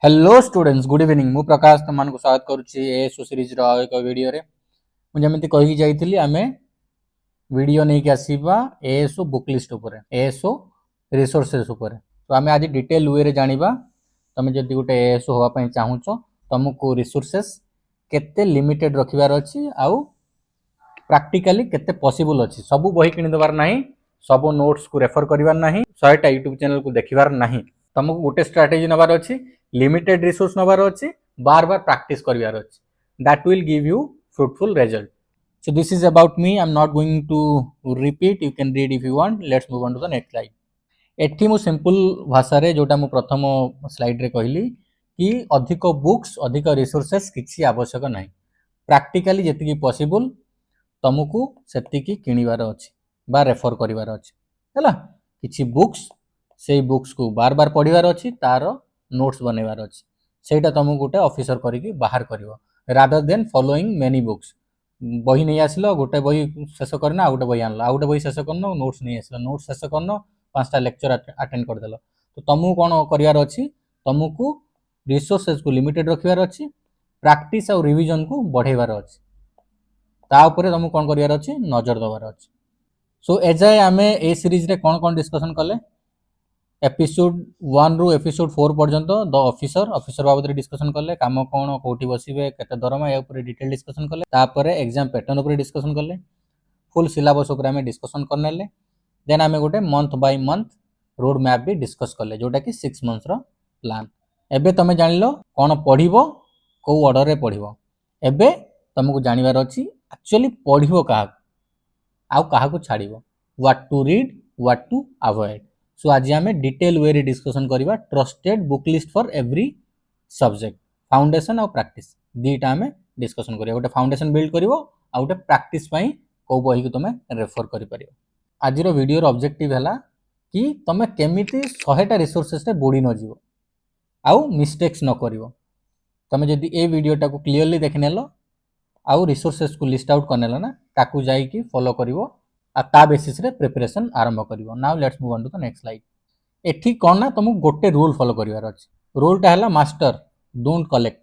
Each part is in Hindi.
हेलो स्टूडेंट्स गुड इवनिंग मु प्रकाश तुम स्वागत करुच्ची एएसओ सीरीज एक वीडियो रे मुझे कही जाइए आम वीडियो नहीं कि आसवा एएसओ बुक लिस्ट उपर एएसओ रिसोर्सेस उपर तो आम आज डिटेल वे रे जानिबा तुम जब गोटे एएसओ होगा चाहूच तुमको रिसोर्सेस केते लिमिटेड रखिबार अछि आउ प्रैक्टिकली केते पॉसिबल अछि सब बही किनि देबार नाही सब नोट्स को रेफर करिवार नाही 100टा यूट्यूब चैनल को देखिबार नाही तुमको गोटे स्ट्रैटेजी नबार अछि लिमिटेड रिसोर्स नबार अछि बार बार प्रैक्टिस करिवार अछि that will give you fruitful result so this is about me I'm not going to repeat you can read if you want let's move on to the next slide एठी मु सिंपल भाषा रे जोटा मु प्रथम स्लाइड रे कहली कि अधिक बुक्स अधिक रिसोर्सेस किछि आवश्यक नाही प्रैक्टिकली जेतिकी पॉसिबल तुमको सेतिकी किनिबार अछि बा रेफर करिवार अछि हैला किछि बुक्स से बुक्स को बार बार पढ़िबार अछि तार नोट्स बनैबार अछि सेटा तुमको गोटे ऑफिसर करिकि बाहर करिवो rather than following many books बही नहीं आसलो गोटे बही शेष करना आ गोटे बही आनलो आ गोटे बही शेष करनो नोट्स नहीं आसलो नोट्स शेष करनो पांचटा लेक्चर अटेंड कर देलो तो तुमको कोन करिवार अछि तुमको रिसोर्सेस को लिमिटेड रखिबार अछि प्रैक्टिस और रिवीजन को बढ़ेबार अछि ता ऊपर तुमको कोन करिवार अछि नजर दबार अछि सो एजाय आमे ए सीरीज रे कोन डिस्कशन कले एपिसोड 1 रु एपिसोड 4 पर्यंत द ऑफिसर बाबद डिस्कशन कले काम कोन कोठी बसिबे केते दरमा या ऊपर डिटेल डिस्कशन कले तापर एग्जाम पैटर्न ऊपर डिस्कशन कले फुल सिलेबस ऊपर हमें डिस्कशन करनेले देन हमें गोटे month by month road map भी डिस्कस कले जोटा कि 6 मंथ्स रो प्लान एबे तमे जानिलो कोन पढिबो को ऑर्डर रे पढिबो एबे तुमको जानिबार अछि एक्चुअली पढिबो काहा आउ काहा को छाडिबो what to read what to avoid so आज आम डिटेल वे रे डिस्कशन करवा trusted book list for every subject foundation और प्रैक्टिस दीटा आम डिस्कशन करिया गोटे फाउंडेशन बिल्ड करिवो आ गोटे प्रैक्टिस पई को बही को तुम रेफर करि परियो आज रो वीडियो रो ऑब्जेक्टिव हैला कि तुम केमिति 100टा रिसोर्सेस रे बुडी न जीवो आउ मिस्टेक्स न करिवो तुम जदि ए वीडियोटा को क्लियरली देखनेलो आउ रिसोर्सेस को लिस्ट आउट करनेलो ना ताकू जाई कि फॉलो करिवो आ ता बेसिस रे प्रिपरेशन आरंभ करिवो now let's move on to the next slide एठी कोन ना तुमको गोटे रूल फॉलो करिवार अछि रूलटा हैला मास्टर डोंट कलेक्ट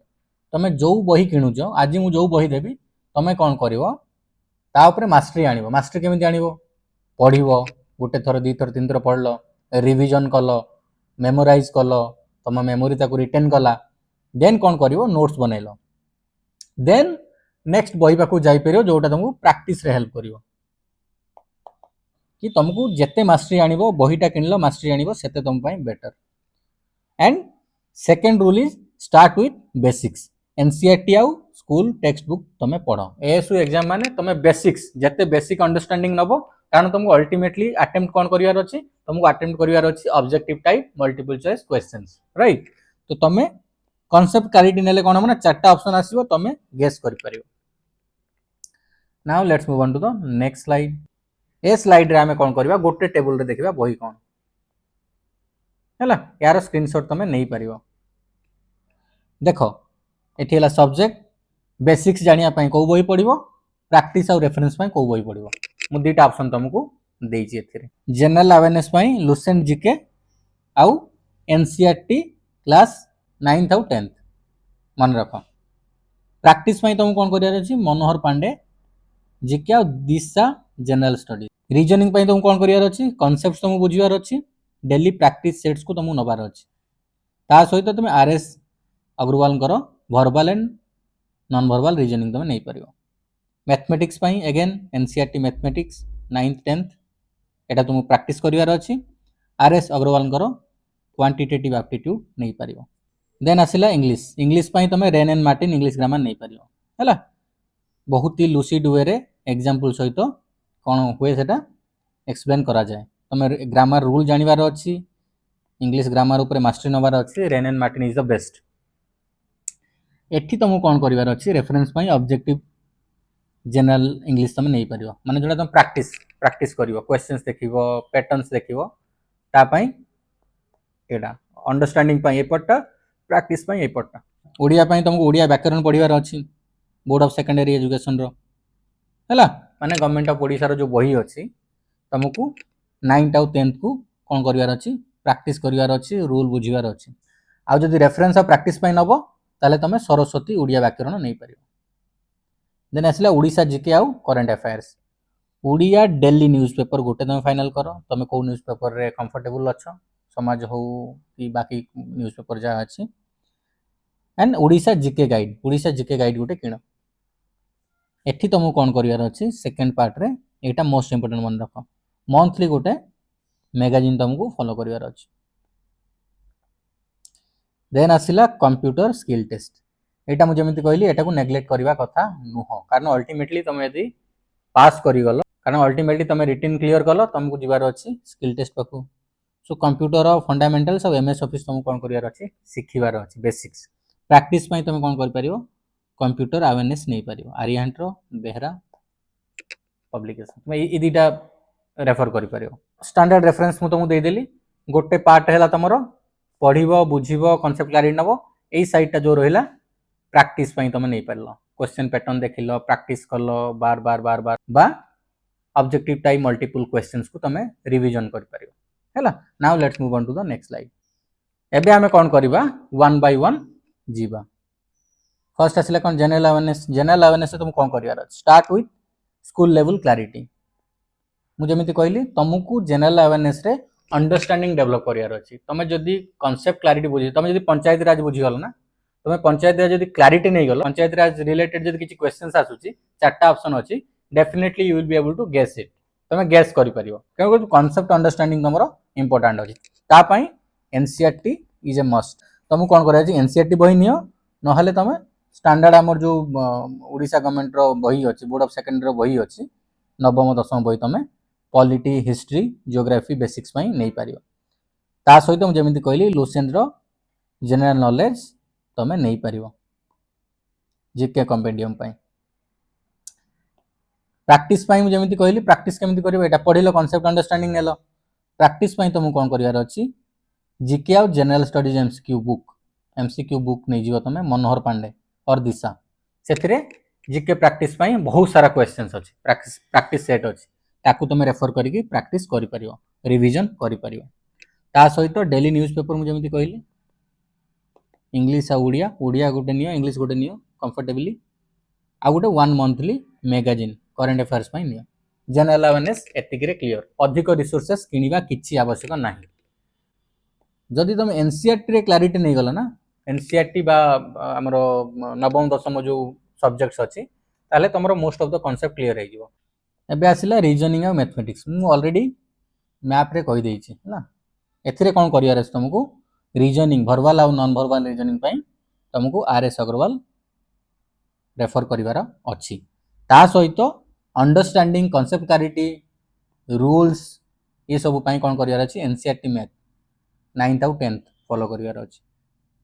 तमे जो बही किणुछ आज मु जो बही देबी तमे कोन करिवो ता ऊपर मास्टरी आनिवो मास्टरी केमिति आनिवो पढिवो गोटे थर दी थर तीन थर पढलो रिवीजन कलो मेमोराइज कलो तम मेमोरी ताको रिटेन कला देन कोन करिवो नोट्स बनैलो देन नेक्स्ट बही पाकू जाई परियो जोटा तुमको प्रैक्टिस रे हेल्प करिवो कि तुमको जेते मास्टरी आनिबो बहीटा किनलो मास्टरी आनिबो सेते तुम पई better and second rule is start with basics NCERT आउ स्कूल टेक्स्ट बुक तुम पढ़ो एएसयू एग्जाम माने तुम बेसिक्स जेते बेसिक अंडरस्टैंडिंग नबो कारण तुमको अल्टीमेटली अटेम्प्ट कोन करिवार अछि तुमको अटेम्प्ट करिवार अछि objective type multiple choice questions right तो तुम कांसेप्ट क्लैरिटी नेले कोन माने चारटा ऑप्शन आसीबो तुम गेस करि परियो now let's move on to the next slide ए स्लाइड रे हमें कोन करबा गोटे टेबल रे देखबा बही कोन हैला यार स्क्रीनशॉट तमे नहीं परिबो देखो एठी हला सब्जेक्ट बेसिक्स जानिया पई को बही पढिबो प्रैक्टिस और रेफरेंस पई को बही पढिबो मु दीटा ऑप्शन तुमको देइची एथिरे जनरल अवेयरनेस पई लुसेंट जीके आउ एनसीईआरटी क्लास 9th आउ 10th मन रखो प्रैक्टिस पई तुम कोन करिया अछि मनोहर पांडे जीके आउ दिशा जनरल स्टडी रीजनिंग पई तुम कोन करियार अछि कांसेप्ट्स तुम बुझियार अछि डेली प्रैक्टिस सेट्स को तुम नबार अछि ता सहित तुम आरएस अग्रवाल करो verbal and non verbal reasoning तुम नहीं परियो मैथमेटिक्स पई again NCERT mathematics 9th 10th एटा तुम प्रैक्टिस करियार अछि आरएस अग्रवाल करो क्वांटिटेटिव एप्टीट्यूड नहीं परियो देन आसिला इंग्लिश इंग्लिश पई तुम rain and Martin English grammar नहीं परियो हैला बहुत ही लुसिड वे रे एग्जांपल सहित कोन हुए सेटा एक्सप्लेन करा जाए तुम ग्रामर रूल जानिबार अछि इंग्लिश ग्रामर ऊपर मास्टरी नबार अछि rain and Martin is the best एठी तुम कोन करिवार अछि रेफरेंस पई ऑब्जेक्टिव जनरल इंग्लिश तुम नहीं परियो माने जोटा तुम प्रैक्टिस करिवो क्वेश्चंस देखिवो पैटर्न्स देखिवो ता पई एडा अंडरस्टैंडिंग पई एपटटा प्रैक्टिस पई एपटटा ओडिया पई तुमको ओडिया व्याकरण पढिबार अछि बोर्ड ऑफ सेकेंडरी एजुकेशन रो हैला माने गवर्नमेंट ऑफ ओडिशा रो जो बही अछि तुमको 9th आउ 10th को कोन करिवार अछि प्रैक्टिस करिवार अछि रूल बुझिवार अछि आ जदि रेफरेंस प्रैक्टिस नब ताले तुम सरस्वती ओडिया व्याकरण नहीं पार। देन आसला ओडिशा जीके आउ current affairs. Odia daily news paper गोटे तुम फाइनल कर, तुम कौ न्यूज पेपर रे कंफर्टेबल अच्छ, समाज हो कि बाकी न्यूज पेपर जहाँ अच्छी। And Odisha GK guide, Odisha GK guide गोटे किण। एठी तुमको कौन करार अच्छी सेकेंड पार्ट रे, एटा मोस्ट इंपोर्टेंट मन रख, मंथली गोटे मैगजीन तुमको फॉलो करार अच्छी। देन आसला कंप्यूटर स्किल टेस्ट। एटा मुझे जमी कहली एटा को नेग्लेक्ट करवा कथा नुह, कारण अल्टीमेटली तुम यदि पास करिगल, कारण अल्टीमेटली तुम रिटन क्लियर कल, तुमको जीवार अच्छी स्किल टेस्ट पाखु। सो कंप्यूटर फंडामेंटल्स और एमएस ऑफिस तुमको कौन करार अच्छी शिखिबार अच्छी बेसिक्स। प्रैक्टिस तुम कौन कर पारिबो कंप्यूटर अवेयरनेस नहीं पारिबो, आरियांट रो बेहरा पब्लिकेशन तुम ये दुटा रेफर कर पारिबो। स्टैंडर्ड रेफरेंस मु तुमको देदेली, गोटे पार्ट है तुमर पढ़िबो बुझिबो कॉन्सेप्ट क्लैरिटी नबो, एई साइडटा जो रहिला प्रैक्टिस तुम नहीं पार, क्वेश्चन पैटर्न देखिल प्रैक्टिस कल बार बार बार बार बा ऑब्जेक्टिव टाइप मल्टीपल क्वेश्चंस को तुम रिवीजन कर पारिबो हैला। Now let's move on to the next slide. एबे हमें कौन करबा वन बाय वन जीवा। फर्स्ट आसला कौन जनरल अवेयरनेस। जनरल अवेयरनेस तुम कौन कर start with school level clarity. मुझे जमी कहली तुमको जनरल अवेयरनेस रे अंडरस्टैंडिंग डेवलप करार अच्छी। तुम जदि कॉन्सेप्ट क्लैरिटी बुझी, तुम जदि पंचायत राज बुझीगल ना, तुम पंचायत राज जदि क्लैरिटी नहीं गल, पंचायत राज रिलेटेड जदि किसी क्वेश्चंस आसुची चारटा ऑप्शन अच्छी, definitely you will be able to guess it, तुम गेस कर पारिबो, क्योंकि कॉन्सेप्ट अंडरस्टैंडिंग तुमरो इंपोर्टेंट अछि। ता पई एनसीईआरटी इज ए मस्ट। तुमको कौन कराई एनसीईआरटी बही नियो, नहले तुम स्टैंडर्ड आमर जो ओडिशा गवर्नमेंट रो बही अच्छी, बोर्ड ऑफ सेकेंडरी रो बही अच्छी, नवम दशम बही तुम पॉलिटी हिस्ट्री जियोग्राफी बेसिक्स नहीं पार। ता सहित मुझे जमी कहली लुसेंट रो जनरल नॉलेज तुम नहीं पार जीके कंपेंडियम पाई। प्रैक्टिस पाई मुझे जमी कहली प्रैक्टिस केमिति करिवो, एटा पढिलो कॉन्सेप्ट अंडरस्टैंडिंग नेलो। प्रैक्टिस पाई तुमको कौन करार अच्छी जीके आउ जनरल स्टडीज एमसीक्यू बुक नहीं जीव तुम मनोहर पांडे और दिशा, से जीके प्रैक्टिस पाई बहुत सारा क्वेश्चंस अच्छी, प्रैक्टिस सेट अच्छी, ताकू तुम रेफर करके प्रैक्टिस करि परिवो, रिवीजन करि परिवो। ता सहित डेली न्यूज पेपर मुझे जमी कहली इंग्लिश आ ओडिया, ओडिया गोटे नियो इंग्लिश गोटे नियो कंफर्टेबली, आ गोटे one monthly magazine current affairs पाई नियो। जनरल अवेयरनेस एतिक रे क्लियर, अधिक रिसोर्सेस किनिबा किछि आवश्यक नाही। जदि तुम एनसीईआरटी रे क्लैरिटी नहीं गल ना, एनसीईआरटी बा हमरो नवम दशम जो सब्जेक्ट्स अच्छी, ताले तुमरो most of the concept clear हो जिवो। एबे आसिला रीजनिंग आ मैथमेटिक्स, मु ऑलरेडी मैप रे कहि देइछि ना, एथिरे कोन करियर अछि तुमको रीजनिंग वर्बल आ नॉन वर्बल रीजनिंग पई तुमको आरएस अग्रवाल रेफर करिवार अछि। ता सहित अंडरस्टैंडिंग कांसेप्ट क्लैरिटी रूल्स ये सब पई कोन करियर अछि एनसीईआरटी मैथ 9th आउ 10th फॉलो करिवार अछि।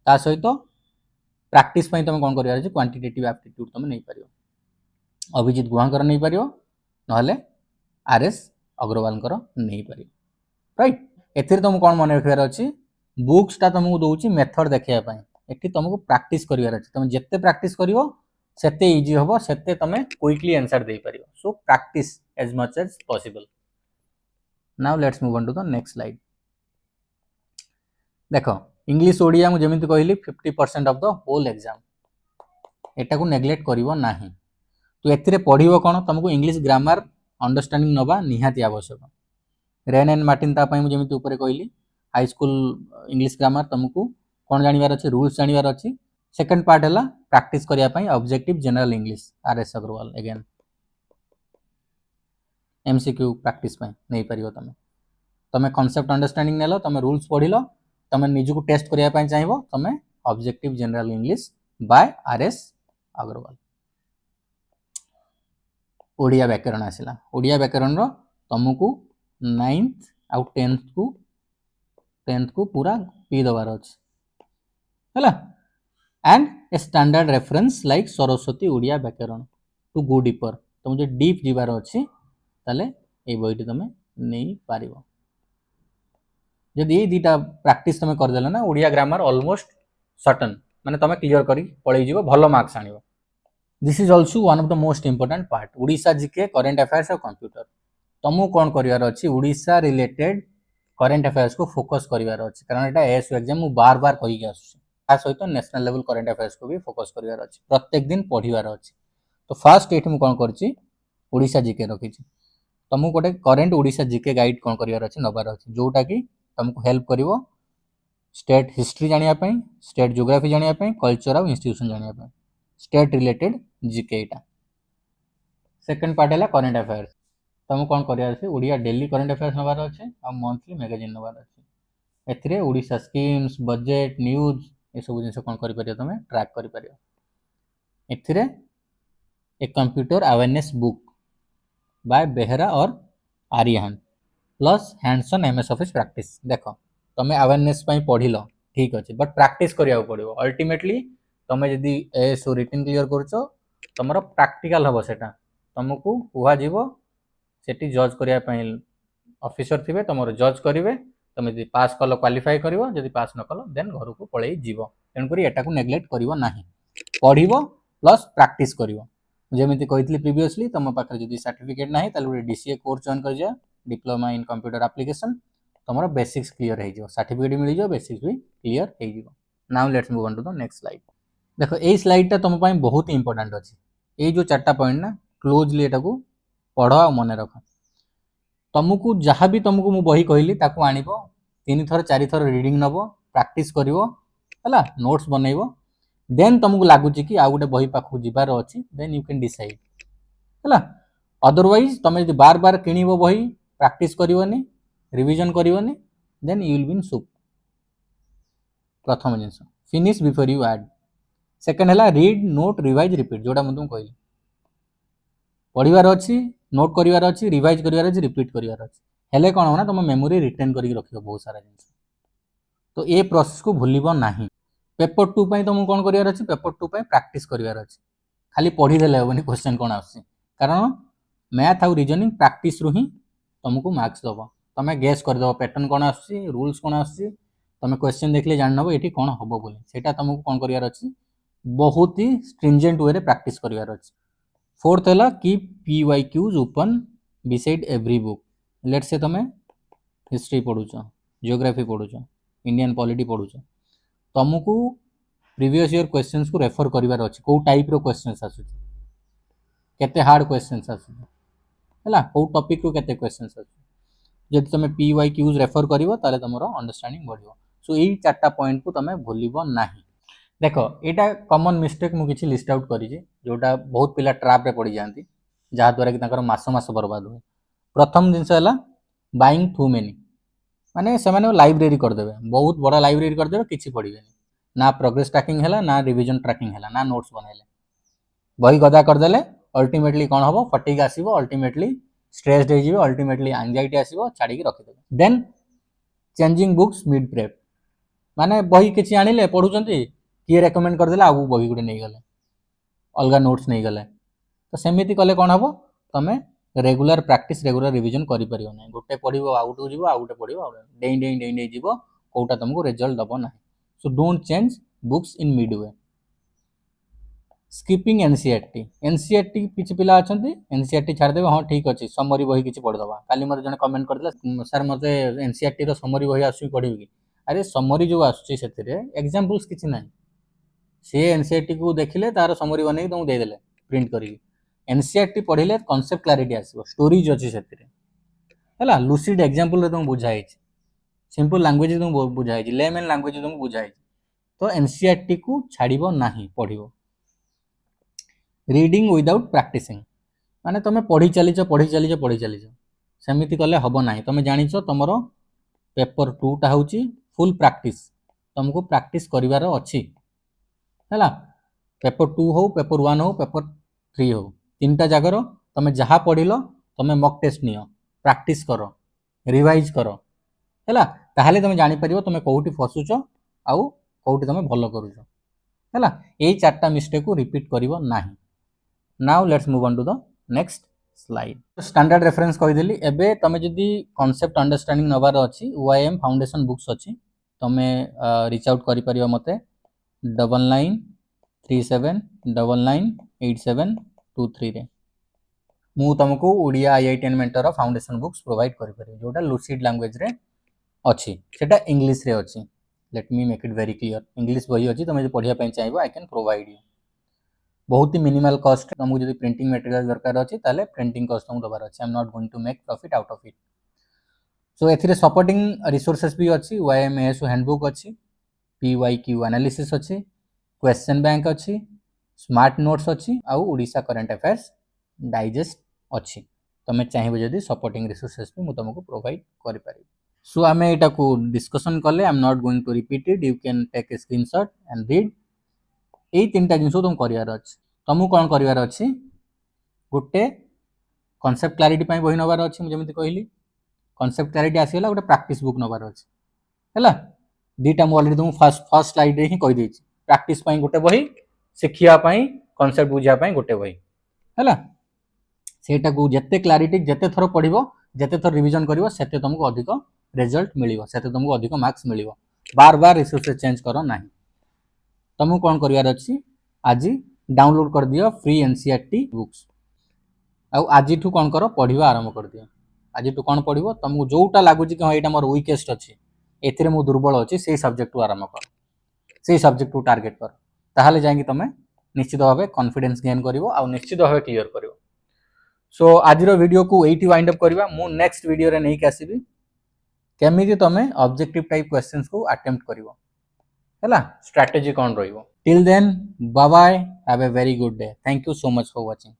ता सहित प्रैक्टिस पई तुम कोन करिवार अछि क्वांटिटेटिव एप्टीट्यूड तुम नहीं पारियो, अभिजीत गुहांकर नहीं पारियो, नहले आरएस अग्रवाल नहीं पारियो, राइट। एथिर तुम कौन मन रखिबार अछि बुक्स ता तुमको दोउची मेथड देखिया पई, एठी तुमको प्रैक्टिस करिवार अछि, तुम जत्ते प्रैक्टिस करिवो सेते इजी होबो, सेते तुम क्विकली आंसर दे पारियो। So practice as much as possible. Now let's move on to the next slide. देखो इंग्लिश ओडिया मु जेमिति कहली 50% ऑफ द होल एग्जाम, एटा को नेग्लेक्ट करिवो नाही। तो एथिरे पढ़िवो कोन तुमको इंग्लिश ग्रामर अंडरस्टैंडिंग नबा निहाती आवश्यक। रेन एंड मार्टिन ता पई मु जेमिति ऊपर कहली हाई स्कूल इंग्लिश ग्रामर तुमको कोन जानिबार अछि रूल्स जानिबार अछि। सेकंड पार्ट हैला प्रैक्टिस करिया पई objective general English RS Agarwal again MCQ practice पई नहीं पारियो। तुम कांसेप्ट अंडरस्टैंडिंग नेलो, तुम रूल्स पढ़िलो, तुम निजको टेस्ट करिया पई चाहिबो, तुम objective general English by RS Agarwal. Odia व्याकरण आसिला, ओडिया व्याकरण रो तुमको 9th आउ 10th को पूरा पी दबार अछि हैला। And a standard reference like Saraswati Odia व्याकरण टू गो डीपर, तुम जो डीप जीवार अछि ताले ए बहिटी तुम नहीं पारिबो। जदि ये दुटा प्रैक्टिस तुम कर देला ना ओडिया ग्रामर ऑलमोस्ट सर्टन माने तुम क्लियर करी पळै जीवो, भलो मार्क्स आनिबो। This is also one of the most important part Odisha GK current affairs और कंप्यूटर। तुमको कौन करिवार अछि ओडिशा रिलेटेड करेन्ट अफेयर्स को फोकस करिवार अछि कारण एटा एएसयू एग्जाम मु बार बार कहि के आसुछि ता सहित नेशनल लेवल करेन्ट अफेयर्स को भी फोकस करिवार अछि प्रत्येक दिन पढिवार अछि तो फास्ट एठी मु कोन करछि ओडिसा जीके रखिछि तुमको गोटे करेन्ट ओडिसा जीके गाइड कोन करिवार अछि नबार अछि जोटा कि तुमको हेल्प करिवो स्टेट हिस्ट्री जानिया पई स्टेट ज्योग्राफी जानिया पई कल्चर और इंस्टीट्यूशन जानिया पई स्टेट रिलेटेड जीके एटा सेकंड पार्ट है करेन्ट अफेयर्स तुमको कौन कर ओडिया डेली करेन्ट अफेयर्स नबार अच्छे और मंथली मैगजीन नबार अच्छे एथिरे ओडिशा स्कीम्स बजेट न्यूज ये सब जिन कौन कर तुम ट्रैक कर एथिरे एक computer awareness book by Behera और Arihant plus hands on MS Office practice देख तुम अवेयरनेस पढ़ ठीक अच्छे बट प्रैक्टिस करिया पड़ो अल्टीमेटली तुम जदि एएसओ रिटन क्लियर कर तुम प्रैक्टिकल हम सेटा तुमको कह सेठी जज करने ऑफिसर थे तुम जज करेंगे तुम जब पास कल क्वालिफाई कर जब पास न कल देन घर को पलि जीव तेणुक एटा नेग्लेक्ट कर ना पढ़ प्लस प्रैक्टिस कर जमी कही प्रीवियसली तुम पाखे जब सर्टिफिकेट ना गोटे डीसीए कोर्स जॉइन कर डिप्लोमा इन कंप्यूटर एप्लिकेशन तुम बेसिक्स क्लियर हो सर्टिफिकेट मिल जाए बेसिक्स भी क्लियर हो now let's move on to the next slide देखो ये स्लाइडटा तुम बहुत इंपोर्टेंट अच्छे ये जो 4टा पॉइंट ना क्लोजली एटा को पढ़ आ मन रख तुमको जहाँ भी तुमको मु बही कहली ताकू आनिब 3 थर 4 थर रीडिंग नब प्रैक्टिस करिवो हला नोट्स बनइबो देन तुमको लगुच कि आ गोटे बही पाखु जीवार अच्छी देन यू कैन डिसाइड हला अदरवाइज तुम जो बार बार किणव बही प्रैक्टिस करनी रिविजन करनी then you will be in soup प्रथम जिनस finish before you add second है रीड नोट रिवाइज रिपीट जोटा मुझे कहली पढ़ार अच्छी नोट करार अच्छी रिवाइज करार अच्छी रिपीट करार अच्छी हेले कौन होना तुम मेमोरी रिटेन करके रख बहुत सारा जिन तो ये प्रोसेस को भूल ना पेपर 2 तुमको कौन करार अच्छी पेपर 2 प्रैक्टिस करार अच्छी खाली पढ़ीदे हेनी क्वेश्चन कौन कारण मैथ आउ रीजनिंग प्रैक्टिस रु ही तुमको मार्क्स दब तुम गेस करदेव पैटर्न कौन रूल्स कौन आम क्वेश्चन देखले जान नब ये कौन हम बोली सेटा तुमको कौन करार अच्छी बहुत ही स्ट्रिंजेंट वे प्रैक्टिस करार अच्छी फोर्थ है keep PYQs open beside every book let's say तुम हिस्ट्री पढ़ुच जियोग्राफी पढ़ुच इंडियन पॉलिटी पढ़ुच तुमको प्रीवियस ईयर क्वेश्चंस को रेफर करार अच्छे कौ टाइप रो क्वेश्चंस आसुची केते हार्ड क्वेश्चंस आसुची हैला कौ टॉपिक रो केते क्वेश्चंस आसुची जब तुम PYQs रेफर करिवो ताले तुमरो अंडरस्टैंडिंग बढ़िवो सो एई 4टा पॉइंट को तुम भूलिबो नाही देख यहाँ कमन मिस्टेक मुझे लिस्ट आउट कर जोटा बहुत पिला ट्राप रे पड़ी जाती जहाद्वारा कि मास मास बर्बाद हुए प्रथम जिनस है बाइंग टू मेनी माने से लाइब्रेरी करदे बहुत बड़ा लाइब्रेरी करदे किसी पढ़े ना प्रोग्रेस ट्रैकिंग है ना रिविजन ट्रैकिंग है ना नोट्स बनइले बही गदा करदे अल्टीमेटली कौन हम फटिक आसो अल्टीमेटली स्ट्रेस्ड हो अल्टीमेटली एंजाइटी आसो छाड़ी रखिदे then changing books mid prep माने बही किसी आनिले पढ़ुचंती किए रेकमेंड करदे आगू बही गोटे नहीं गले अलग नोट्स नहीं गले तो सेमती कले कौन हम तुम रेगुलर प्रैक्टिस रेगुलर रिविजन कर गोटे पढ़ो आउट को जीव आउटे पढ़ो डेई डेई डेई डेई जीव कौटा तुमको रिजल्ट दब ना so don't change books in mid way skipping NCERT किसी पिला अच्छा एनसीईआरटी छाड़देवे हाँ ठीक अच्छे समरी बही किसी पढ़ीदे काली मत जन कमेंट करदे सर मत एनसीईआरटी रो समरी बही आसुची पढ़ी कि अरे समरी जो आसुची से एग्जाम्पल्स किसी ना सी एनसीईआरटी को देखिले तार समरी बन तुमको देदेले प्रिंट करी एनसीईआरटी पढ़िले कॉन्सेप्ट क्लैरिटी आसो स्टोरीज अच्छी से लुसिड एग्जांपल तुमको बुझाई सिंपल लैंग्वेज तुमको बुझाई लेमन लैंग्वेज तुमको बुझाई तो एनसीईआरटी को छाड़ब ना पढ़ो रीडिंग विदाउट प्रैक्टिसिंग माने तुम पढ़ी चलीच सेमती कले हम ना तुम जान तुम पेपर 2टा हूँ फुल प्रैक्टिस तुमको प्रैक्टिस करार अच्छी है पेपर 2 हो पेपर 1 हो पेपर 3 हो 3टा जगार तुम जहाँ पढ़ तुम मक टेस्ट नियो प्रैक्टिस कर रिवाइज कर है ताहले तुम जापर तुम कौटी फसुच आउ कौटी तुम भल करुच है यही 4टा मिस्टेक को रिपीट करिवो नाही now let's move on to the next slide standard reference कहीदेली एबे तुम जदि कॉन्सेप्ट अंडरस्टैंडिंग नबार अच्छी OIM फाउंडेशन बुक्स अच्छी तुम रीच आउट कर मते 9937998723 रे मु तुमको Odia IITN mentor foundation books provide करि जोटा लुसिड लैंग्वेज रे अच्छी सेटा इंग्लिश रे अच्छी let me make it very clear English बही अच्छी तुम पढ़िया चाहिए आई कैन प्रोवाइड यू बहुत ही मिनिमल कॉस्ट तुमको जो प्रिंटिंग मटेरियल दरकार अच्छी ताले प्रिंटिंग कॉस्ट तुमको दबार अच्छी I am not going to make profit out of it so एथिरे सपोर्टिंग रिसोर्सेस भी अच्छी YMAS हैंडबुक अच्छी PYQ एनालिसिस अच्छी क्वेश्चन बैंक अच्छी स्मार्ट नोट्स अच्छी आउ ओडिशा करंट अफेयर्स डाइजेस्ट अच्छी तुम चाहिए जदि सपोर्टिंग रिसोर्सेस भी तुमको प्रोवाइड कर पारि सो आम यहाँ को डिस्कसन कले I am not going to repeat it you can take a screenshot and read यही तीन टा जिन तुम करार अच्छे तुमको कौन करार अच्छी गोटे कॉन्सेप्ट क्लारिटी बही नबार अच्छी मुझे कहली कॉन्सेप्ट क्लारिटी आसीगला गोटे प्रैक्टिस बुक नबार अच्छे है दीटा मुझे अलरेडी तुमको फर्स्ट स्लाइड रे ही कहीदे प्रैक्टिस गोटे बही शिखापी कॉन्सेप्ट बुझापी गोटे बही है सेटा को जिते क्लारिटी जिते थर पढ़ो जिते थर रिविजन कर तुमको अधिक रिजल्ट मिल तुमको अधिक मार्क्स मिल बार बार रिसोर्सेस चेंज कर ना तुमको कौन करार अच्छी आज डाउनलोड कर दियो फ्री NCERT बुक्स आज कौन कर पढ़ा आरंभ कर दियो आज कौन पढ़ो तुमको जोटा लगुच कि हाँ यहाँ मोर वीकेस्ट अच्छी ए दुर्बल अच्छी से सब्जेक्ट आरंभ कर से सब्जेक्ट को टार्गेट कर ताहले जाएंगे तुम निश्चित भाव कॉन्फिडेंस गेन कर निश्चित भाव क्लियर कर सो आज वीडियो को यही वाइंड अप करवा मु नेक्स्ट वीडियो रे नहीं आसबि केमिति तमे ऑब्जेक्टिव टाइप क्वेश्चंस को अटेम्प्ट करिवो हैला स्ट्रेटजी कौन रहिवो till then bye bye have a very good day thank you so much for watching.